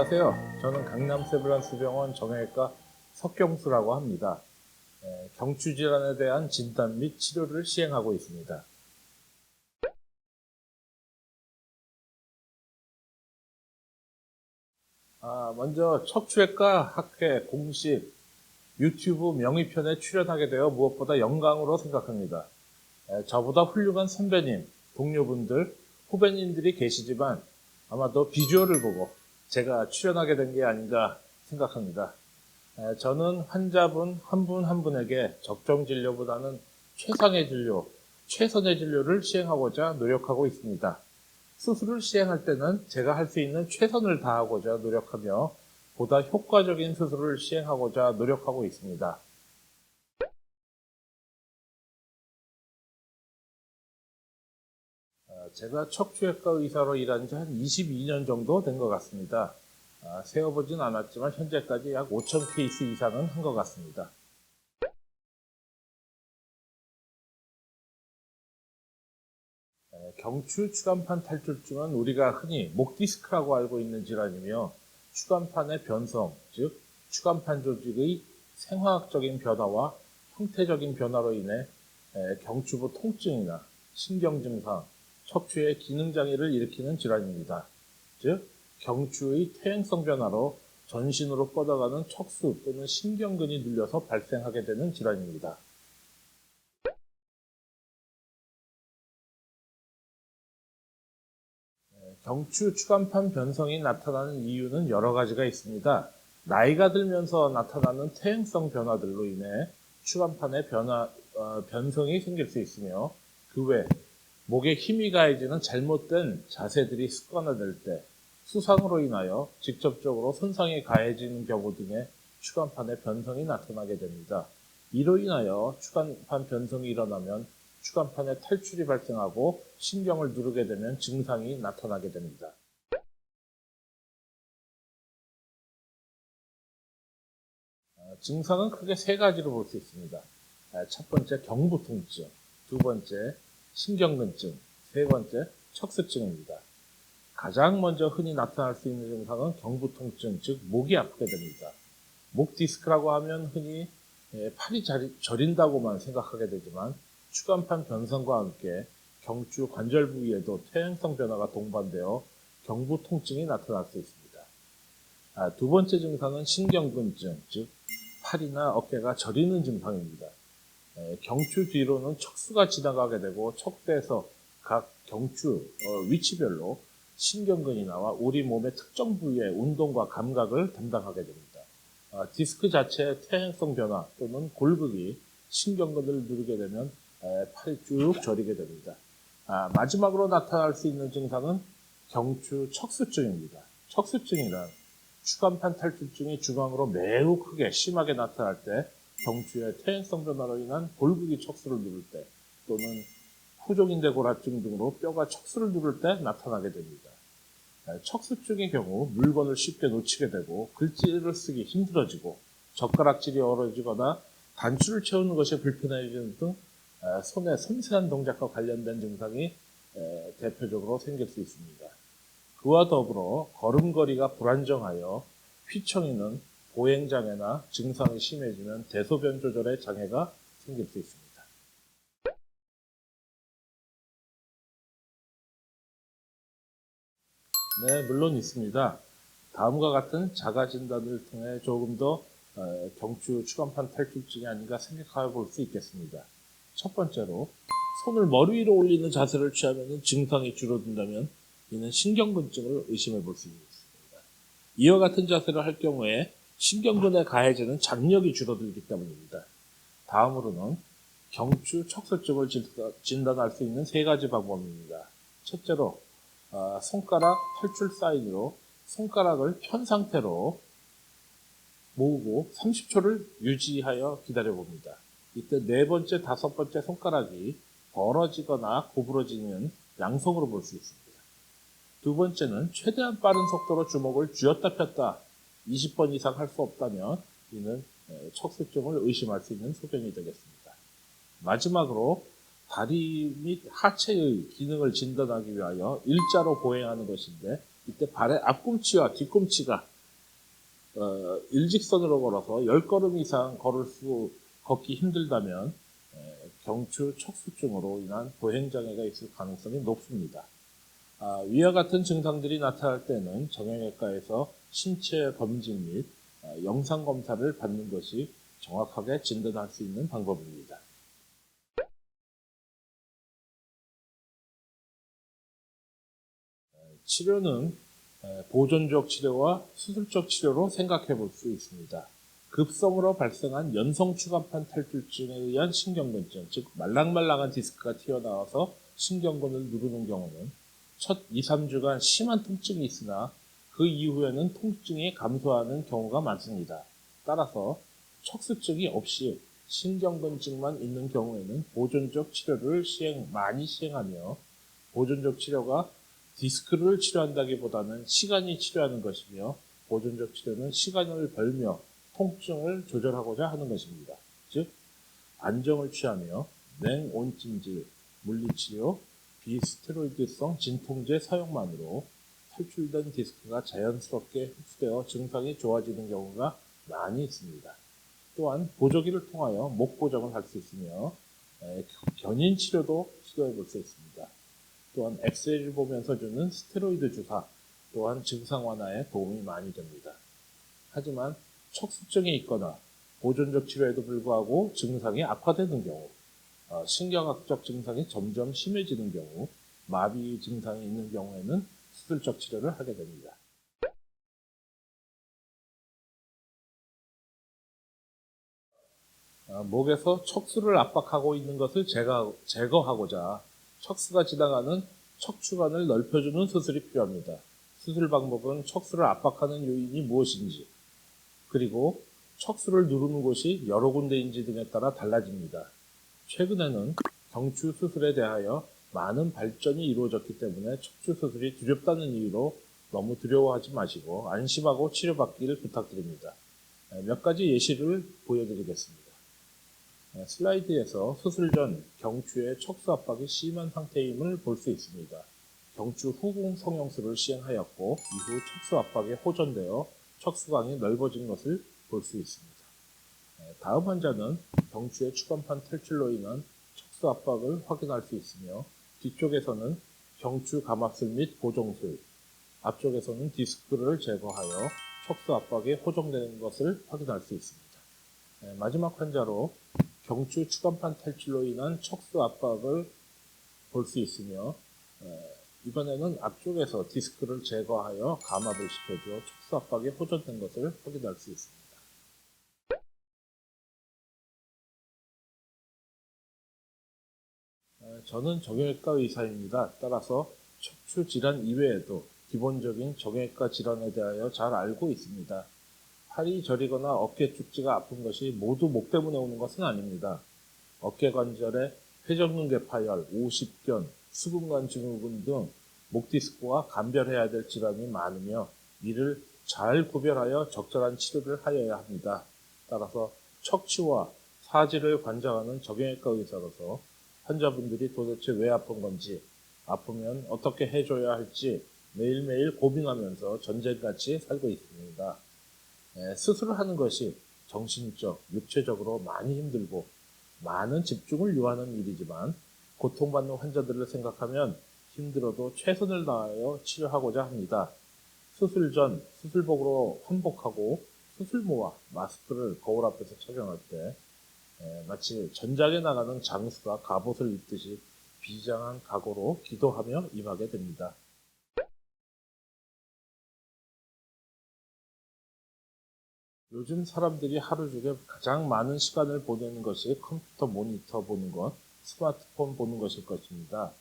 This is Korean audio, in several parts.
안녕하세요. 저는 강남 세브란스병원 정형외과 석경수라고 합니다. 경추 질환에 대한 진단 및 치료를 시행하고 있습니다. 먼저 척추외과 학회 공식 유튜브 명의편에 출연하게 되어 무엇보다 영광으로 생각합니다. 저보다 훌륭한 선배님, 동료분들, 후배님들이 계시지만 아마도 비주얼을 보고 제가 출연하게 된 게 아닌가 생각합니다. 저는 환자분 한 분 한 분에게 적정 진료보다는 최상의 진료, 최선의 진료를 시행하고자 노력하고 있습니다. 수술을 시행할 때는 제가 할 수 있는 최선을 다하고자 노력하며 보다 효과적인 수술을 시행하고자 노력하고 있습니다. 제가 척추외과 의사로 일한 지 한 22년 정도 된 것 같습니다. 세어보진 않았지만 현재까지 약 5,000 케이스 이상은 한 것 같습니다. 경추 추간판 탈출증은 우리가 흔히 목 디스크라고 알고 있는 질환이며 추간판의 변성, 즉 추간판 조직의 생화학적인 변화와 형태적인 변화로 인해 경추부 통증이나 신경 증상, 척추의 기능 장애를 일으키는 질환입니다. 즉 경추의 퇴행성 변화로 전신으로 뻗어가는 척수 또는 신경근이 눌려서 발생하게 되는 질환입니다. 경추 추간판 변성이 나타나는 이유는 여러 가지가 있습니다. 나이가 들면서 나타나는 퇴행성 변화들로 인해 추간판의 변성이 생길 수 있으며 그 외 목에 힘이 가해지는 잘못된 자세들이 습관화될 때 수상으로 인하여 직접적으로 손상이 가해지는 경우 등의 추간판의 변성이 나타나게 됩니다. 이로 인하여 추간판 변성이 일어나면 추간판에 탈출이 발생하고 신경을 누르게 되면 증상이 나타나게 됩니다. 증상은 크게 세 가지로 볼 수 있습니다. 첫 번째 경부통증, 두 번째 신경근증, 세 번째 척수증입니다. 가장 먼저 흔히 나타날 수 있는 증상은 경부통증, 즉 목이 아프게 됩니다. 목 디스크라고 하면 흔히 팔이 저린다고만 생각하게 되지만 추간판 변성과 함께 경추 관절 부위에도 퇴행성 변화가 동반되어 경부 통증이 나타날 수 있습니다. 두 번째 증상은 신경근증, 즉 팔이나 어깨가 저리는 증상입니다. 경추 뒤로는 척수가 지나가게 되고 척추에서 각 경추 위치별로 신경근이 나와 우리 몸의 특정 부위의 운동과 감각을 담당하게 됩니다. 디스크 자체의 퇴행성 변화 또는 골극이 신경근을 누르게 되면 팔이 쭉 저리게 됩니다. 마지막으로 나타날 수 있는 증상은 경추 척수증입니다. 척수증이란 추간판 탈출증이 중앙으로 매우 크게 심하게 나타날 때 경추의 퇴행성 변화로 인한 골극이 척수를 누를 때 또는 후족인대골화증 등으로 뼈가 척수를 누를 때 나타나게 됩니다. 척수증의 경우 물건을 쉽게 놓치게 되고 글씨를 쓰기 힘들어지고 젓가락질이 어려지거나 단추를 채우는 것이 불편해지는 등 손의 섬세한 동작과 관련된 증상이 대표적으로 생길 수 있습니다. 그와 더불어 걸음걸이가 불안정하여 휘청이는 보행장애나 증상이 심해지면 대소변 조절에 장애가 생길 수 있습니다. 네, 물론 있습니다. 다음과 같은 자가 진단을 통해 조금 더 경추 추간판 탈출증이 아닌가 생각해 볼 수 있겠습니다. 첫 번째로 손을 머리 위로 올리는 자세를 취하면 증상이 줄어든다면 이는 신경근증을 의심해 볼 수 있습니다. 이와 같은 자세를 할 경우에 신경근에 가해지는 장력이 줄어들기 때문입니다. 다음으로는 경추 척수증을 진단할 수 있는 세 가지 방법입니다. 첫째로 손가락 탈출 사인으로 손가락을 편 상태로 모으고 30초를 유지하여 기다려봅니다. 이때 네 번째, 다섯 번째 손가락이 벌어지거나 구부러지는 양성으로 볼 수 있습니다. 두 번째는 최대한 빠른 속도로 주먹을 쥐었다 폈다 20번 이상 할 수 없다면 이는 척수증을 의심할 수 있는 소견이 되겠습니다. 마지막으로 다리 및 하체의 기능을 진단하기 위하여 일자로 보행하는 것인데 이때 발의 앞꿈치와 뒤꿈치가 일직선으로 걸어서 10걸음 이상 걷기 힘들다면 경추 척수증으로 인한 보행장애가 있을 가능성이 높습니다. 위와 같은 증상들이 나타날 때는 정형외과에서 신체 검진 및 영상 검사를 받는 것이 정확하게 진단할 수 있는 방법입니다. 치료는 보존적 치료와 수술적 치료로 생각해 볼 수 있습니다. 급성으로 발생한 연성 추간판 탈출증에 의한 신경근증, 즉 말랑말랑한 디스크가 튀어나와서 신경근을 누르는 경우는 첫 2, 3주간 심한 통증이 있으나 그 이후에는 통증이 감소하는 경우가 많습니다. 따라서 척수증이 없이 신경근증만 있는 경우에는 보존적 치료를 많이 시행하며, 보존적 치료가 디스크를 치료한다기보다는 시간이 치료하는 것이며, 보존적 치료는 시간을 벌며 통증을 조절하고자 하는 것입니다. 즉, 안정을 취하며 냉온찜질, 물리치료, 비스테로이드성 진통제 사용만으로 탈출된 디스크가 자연스럽게 흡수되어 증상이 좋아지는 경우가 많이 있습니다. 또한 보조기를 통하여 목 고정을 할 수 있으며 견인 치료도 시도해 볼 수 있습니다. 또한 엑스레이를 보면서 주는 스테로이드 주사 또한 증상 완화에 도움이 많이 됩니다. 하지만 척수증이 있거나 보존적 치료에도 불구하고 증상이 악화되는 경우, 신경학적 증상이 점점 심해지는 경우, 마비 증상이 있는 경우에는 수술적 치료를 하게 됩니다. 목에서 척수를 압박하고 있는 것을 제거하고자 척수가 지나가는 척추관을 넓혀주는 수술이 필요합니다. 수술 방법은 척수를 압박하는 요인이 무엇인지, 그리고 척수를 누르는 곳이 여러 군데인지 등에 따라 달라집니다. 최근에는 경추 수술에 대하여 많은 발전이 이루어졌기 때문에 척추 수술이 두렵다는 이유로 너무 두려워하지 마시고 안심하고 치료받기를 부탁드립니다. 몇 가지 예시를 보여드리겠습니다. 슬라이드에서 수술 전 경추의 척수 압박이 심한 상태임을 볼 수 있습니다. 경추 후궁 성형술을 시행하였고 이후 척수 압박에 호전되어 척수강이 넓어진 것을 볼 수 있습니다. 다음 환자는 경추의 추간판 탈출로 인한 척수 압박을 확인할 수 있으며, 뒤쪽에서는 경추 감압술 및 보정술, 앞쪽에서는 디스크를 제거하여 척수 압박이 호전되는 것을 확인할 수 있습니다. 마지막 환자로 경추 추간판 탈출로 인한 척수 압박을 볼 수 있으며, 이번에는 앞쪽에서 디스크를 제거하여 감압을 시켜주어 척수 압박이 호전된 것을 확인할 수 있습니다. 저는 정형외과 의사입니다. 따라서 척추 질환 이외에도 기본적인 정형외과 질환에 대하여 잘 알고 있습니다. 팔이 저리거나 어깨 쪽지가 아픈 것이 모두 목 때문에 오는 것은 아닙니다. 어깨 관절에 회전근개 파열, 오십견, 수근관 증후군 등 목 디스크와 감별해야 될 질환이 많으며, 이를 잘 구별하여 적절한 치료를 하여야 합니다. 따라서 척추와 사지를 관장하는 정형외과 의사로서 환자분들이 도대체 왜 아픈 건지, 아프면 어떻게 해줘야 할지 매일매일 고민하면서 전쟁같이 살고 있습니다. 수술을 하는 것이 정신적, 육체적으로 많이 힘들고 많은 집중을 요하는 일이지만, 고통받는 환자들을 생각하면 힘들어도 최선을 다하여 치료하고자 합니다. 수술 전 수술복으로 환복하고 수술모와 마스크를 거울 앞에서 착용할 때 마치 전장에 나가는 장수가 갑옷을 입듯이 비장한 각오로 기도하며 임하게 됩니다. 요즘 사람들이 하루 중에 가장 많은 시간을 보내는 것이 컴퓨터 모니터 보는 것, 스마트폰 보는 것일 것입니다.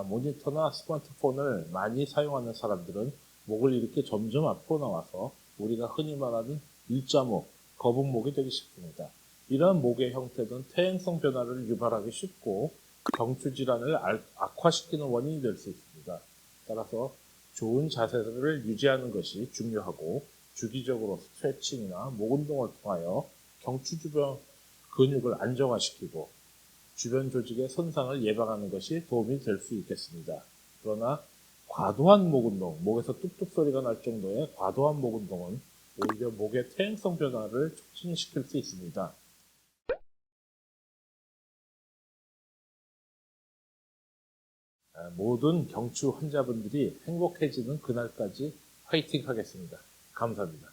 모니터나 스마트폰을 많이 사용하는 사람들은 목을 이렇게 점점 앞으로 나와서 우리가 흔히 말하는 일자목, 거북목이 되기 쉽습니다. 이러한 목의 형태는 퇴행성 변화를 유발하기 쉽고 경추 질환을 악화시키는 원인이 될 수 있습니다. 따라서 좋은 자세를 유지하는 것이 중요하고, 주기적으로 스트레칭이나 목 운동을 통하여 경추 주변 근육을 안정화시키고 주변 조직의 손상을 예방하는 것이 도움이 될 수 있겠습니다. 그러나 과도한 목 운동, 목에서 뚝뚝 소리가 날 정도의 과도한 목 운동은 오히려 목의 퇴행성 변화를 촉진시킬 수 있습니다. 모든 경추 환자분들이 행복해지는 그날까지 화이팅 하겠습니다. 감사합니다.